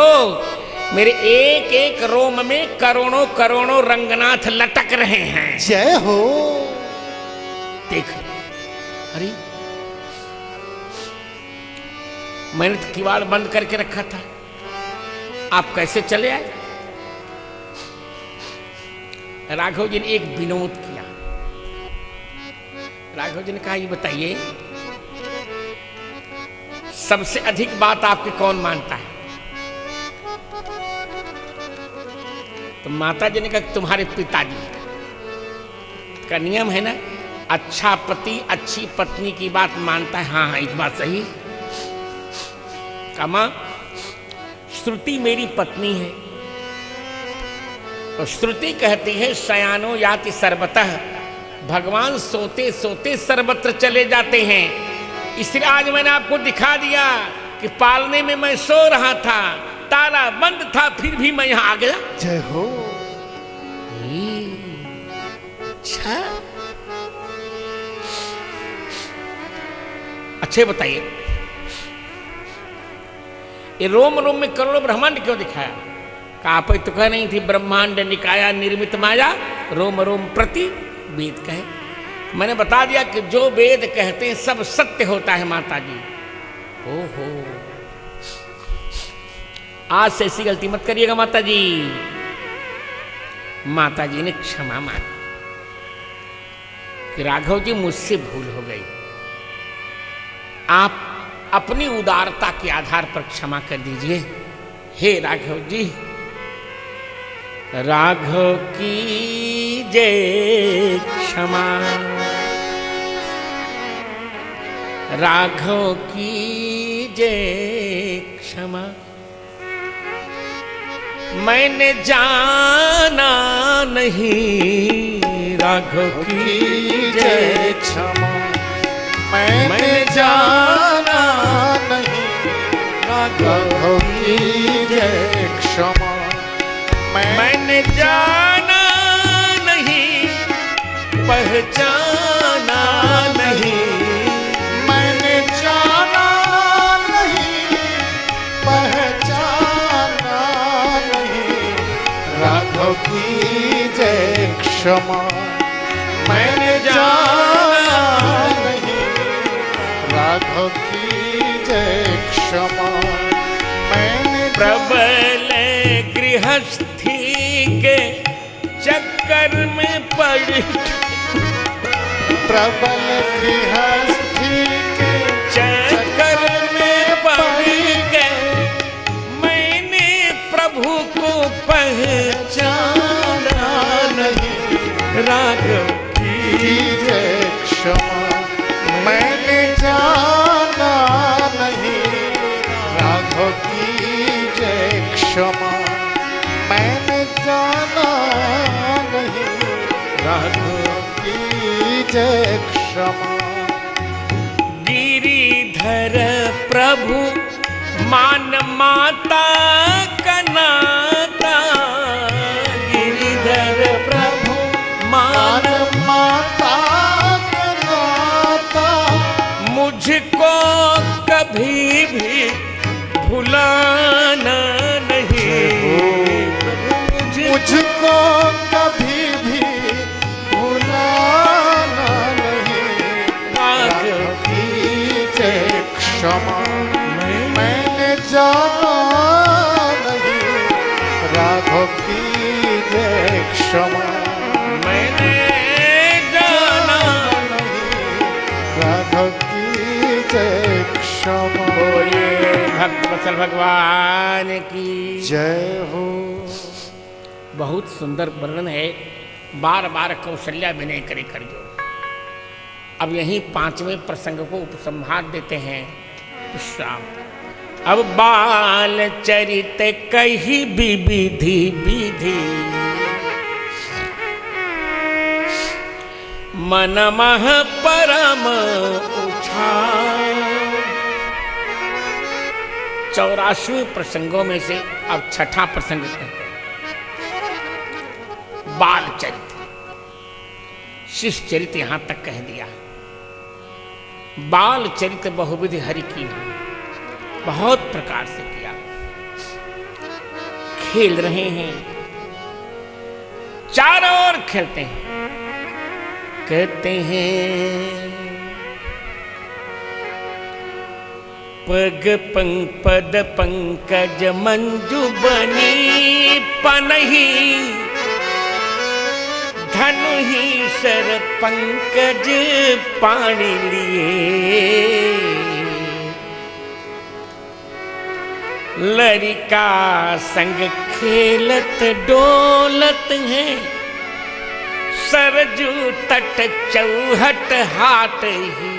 मेरे एक एक रोम में करोड़ों करोड़ों रंगनाथ लटक रहे हैं। जय हो। देख, अरे मैंने तो किवाड़ बंद करके रखा था, आप कैसे चले आए? राघव जी ने एक विनोद किया। राघव जी ने कहा, ये बताइए सबसे अधिक बात आपकी कौन मानता है? तो माता जी ने कहा, तुम्हारे पिताजी का नियम है ना, अच्छा पति अच्छी पत्नी की बात मानता है। हाँ हाँ, एक बात सही। कमा श्रुति मेरी पत्नी है, और श्रुति कहती है शयानो याति सर्वतः, भगवान सोते सोते सर्वत्र चले जाते हैं। इसलिए आज मैंने आपको दिखा दिया कि पालने में मैं सो रहा था, ताला बंद था, फिर भी मैं यहां आ गया। जय हो। अच्छा, अच्छे बताइए, ये रोम रोम में करोड़ों ब्रह्मांड क्यों दिखाया? आप तो कह नहीं थी ब्रह्मांड निकाया निर्मित माया, रोम रोम प्रति वेद कहे। मैंने बता दिया कि जो वेद कहते हैं सब सत्य होता है माता जी। ओहो, आज से ऐसी गलती मत करिएगा माता जी। माता जी ने क्षमा मांगी कि राघव जी मुझसे भूल हो गई, आप अपनी उदारता के आधार पर क्षमा कर दीजिए। हे राघव जी, राघव की जय क्षमा, राघव की जय क्षमा, मैंने जाना नहीं। राघव की जय क्षमा, मैंने जाना नहीं। राघव की जय क्षमा, मैंने जाना नहीं, पहचाना नहीं। मैंने जाना नहीं, पहचाना नहीं। राघव की जय क्षमा, मैंने जाना नहीं। राघव की जय क्षमा, मैंने प्रबल गृहस्थी के चक्कर में पड़, प्रबल गृहस्थी के चक्कर में पड़ गए, मैंने प्रभु को पहचाना नहीं। राघव की जय क्षमा, मैंने जाना नहीं। राघव की जय क्षमा, मैंने जाना नहीं। राघव की जय क्षमा। गिरिधर प्रभु मान माता का नाता, गिरिधर प्रभु मान माता का नाता, मुझको कभी भी भुलाना नहीं। मुझको कभी भी भुलाना नहीं। राघव की जय क्षमा, मैंने जाना नहीं। राघव की जय क्षमा, मैंने जाना नहीं। राघव की जय क्षमा। बोलिए भक्त वत्सल भगवान की जय हो। बहुत सुंदर वर्णन है, बार बार कौशल्या विनय करे कर जो। अब यहीं पांचवें प्रसंग को उपसंहार देते हैं विश्राम। अब बाल चरित कही विधि विधि, मन मह परम उछाल। 84 प्रसंगों में से अब छठा प्रसंग कहते हैं बाल चरित्र। शिष्य चरित्र यहां तक कह दिया। बाल चरित्र बहुविधि हरि की बहुत प्रकार से किया। खेल रहे हैं, चारों ओर खेलते हैं। कहते हैं पग पद पंकज मंजू बनी पनही धनु ही सर पंकज पानी लिए लरिका संग खेलत डोलत हैं सरजू तट चौहट हाट ही।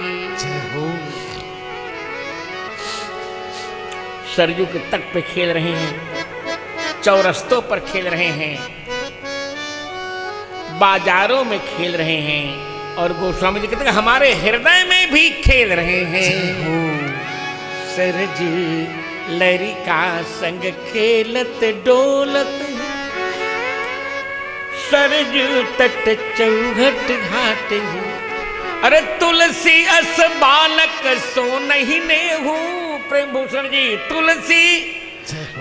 सरजू के तट पे खेल रहे हैं, चौरस्तों पर खेल रहे हैं, बाजारों में खेल रहे हैं और गोस्वामी जी कहते हैं हमारे हृदय में भी खेल रहे हैं। सरजू लरिका संग खेलत डोलत सरजू तट चौघट घाट हूँ। अरे तुलसी अस बालक सो नहीं ने हूँ। प्रेम भूषण जी तुलसी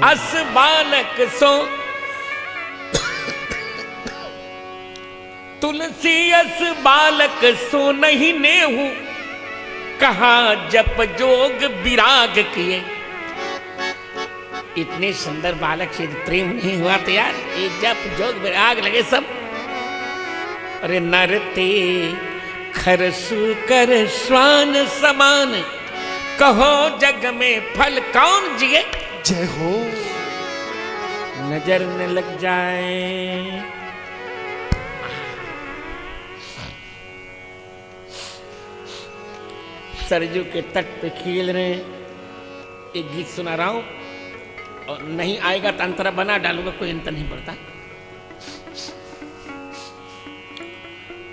अस बालक सो तुलसी अस बालक सो नहीं ने हूँ। कहा जप जोग विराग किए। इतने सुंदर बालक से प्रेम नहीं हुआ तो यार ये जप जोग विराग लगे सब। अरे नरते खरसु कर स्वान समान कहो जग में फल कौन जिए। जय हो। नजर न लग जाए सरजू के तट पे खेल रहे हैं। एक गीत सुना रहा हूं और नहीं आएगा तो अंतरा बना डालूंगा, कोई अंतर नहीं पड़ता।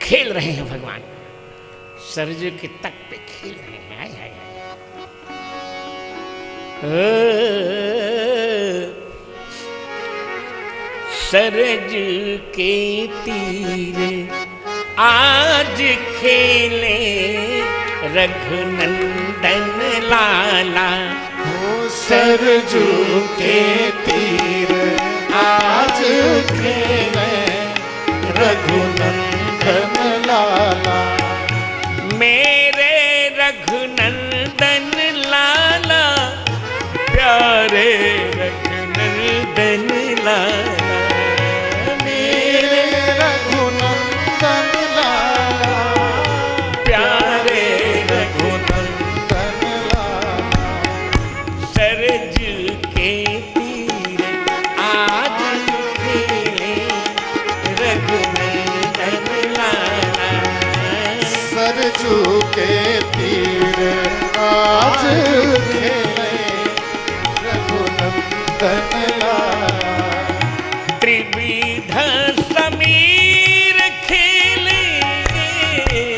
खेल रहे हैं भगवान सरजू के तट पे खेल रहे हैं। हाय हाय सरजू के तीर आज खेले रघुनंदन लाला। सरजू के तीर आज खेले रघुनंदन लाला। मेरे रघुनंदन लाला प्यारे रघुनंदन लाला। मेरे रघुनंदन लाला प्यारे रघुनंदन लाला। सरजू के तीर आज खेले रघुनंदन लाला। सरजू के तीर आज खेले रघुनंदन लाला। त्रिविध समीर खेले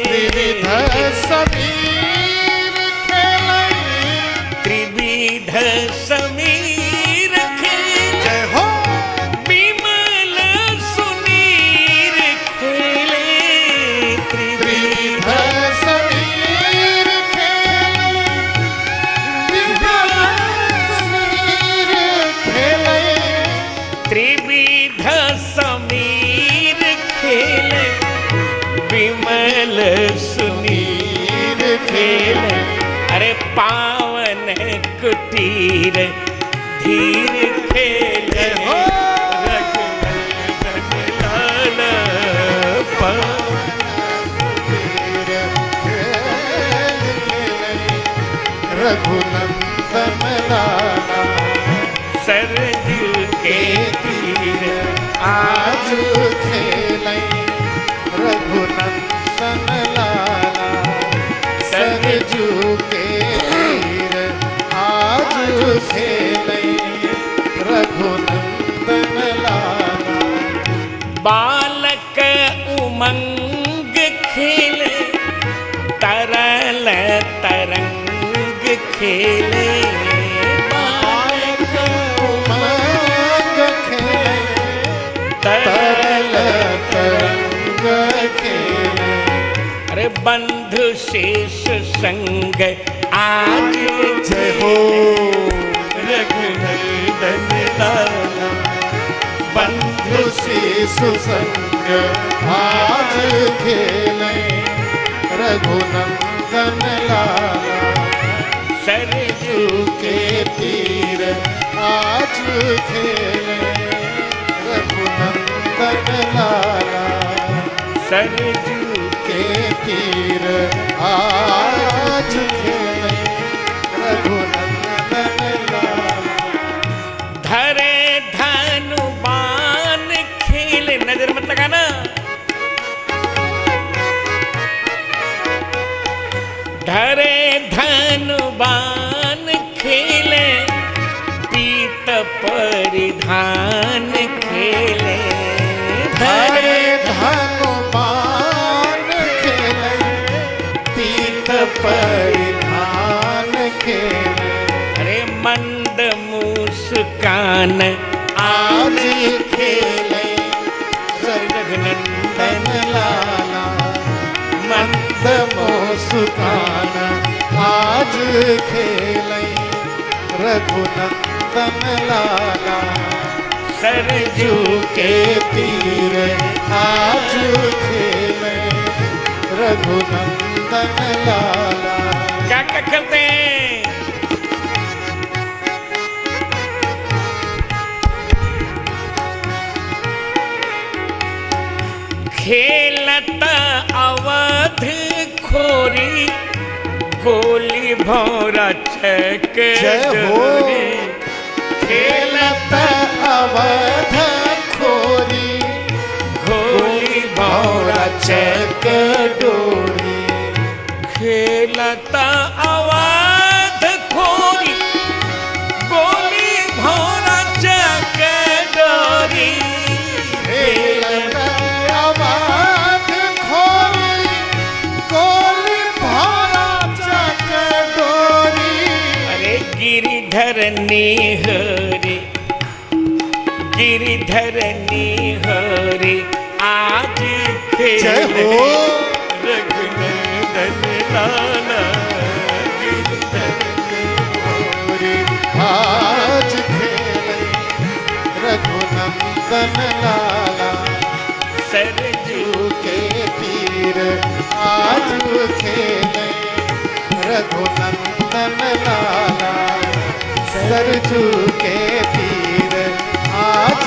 त्रिविध समीर खेले त्रिविध समीर खेले। जय हो। विमल सुनीर खेले त्रिविध समीर खेले विमल सुनीर खेले। त्रिविध समीर खेले विमल सुनीर खेले। अरे पावन कुटीर धीर खेले रघुनंदन लाला। रघुनंदन लाला। सरजू के तीर आज खेले रघुनंदन लाला। सरजू के तीर आज खेले रघुनंदन लाला। बालक उमंग खेले तरल तरंग खेले। बालक उमंग खेले तरल तरंग खेले। अरे बंधु शेष संग आज जय हो। रघुनंदन लाला। बंधु शिशु संग आज खेले रघुनंदन लाला। सरजू के तीर आज खेले रघुनंदन लाला। सरजू के तीर आज खेले रघुनंदन लाला। धरे धनु बाण खेले, नजर मत लगाना। धरे धनु बाण खेले, पीत परिधान खेले। धरे धनु बाण खेले, पीत परिधान खेले। अरे मंद मुस्कान आज खेले रघुनंदन लाला। मंद मुस्कान आज खेले रघुनंदन लाला। सरजू के तीर आज खेले रघुनंदन लाला। क्या क्या करते हैं? खेलत अवध खोरी, गोली भौरा चक जय हो। डोरी। खेलत अवध खोरी, गोली भौरा चक डोरी। खेलत अवध खोरी, गोली भौरा चक डोरी। खेलत अवध खोरी, गोली भौरा चक डोरी। अरे गिरिधर निहरी, गिरिधर निहरी आज जय खेले हो। रघुनंदन लाला। गिरिधर गोरी आज खेले रघुनंदन लाला। सरजू के तीर आज खेले रघुनंदन लाला। सरजू के तीर आज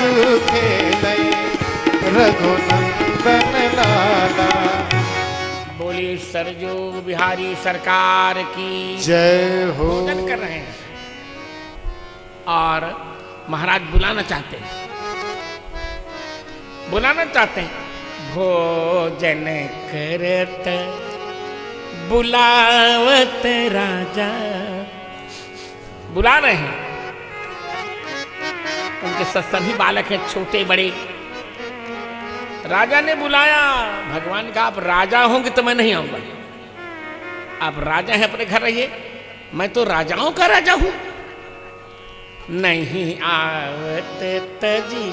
खेले रघुनंदन लाला। बोलिए सरजू बिहारी सरकार की जय हो। भोजन कर रहे हैं और महाराज बुलाना चाहते हैं, बुलाना चाहते हैं। भोजन करत बुलावत राजा, बुला रहे हैं। उनके सभी बालक हैं, छोटे बड़े। राजा ने बुलाया, भगवान का आप राजा होंगे तो मैं नहीं आऊंगा। आप राजा हैं, अपने घर रहिए, मैं तो राजाओं का राजा हूं। नहीं आवत तजी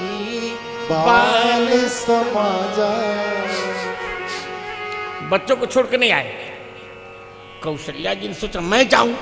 बाल समाजा। बच्चों को छोड़ के नहीं आए। कौशल्या जी ने सोचा मैं जाऊं,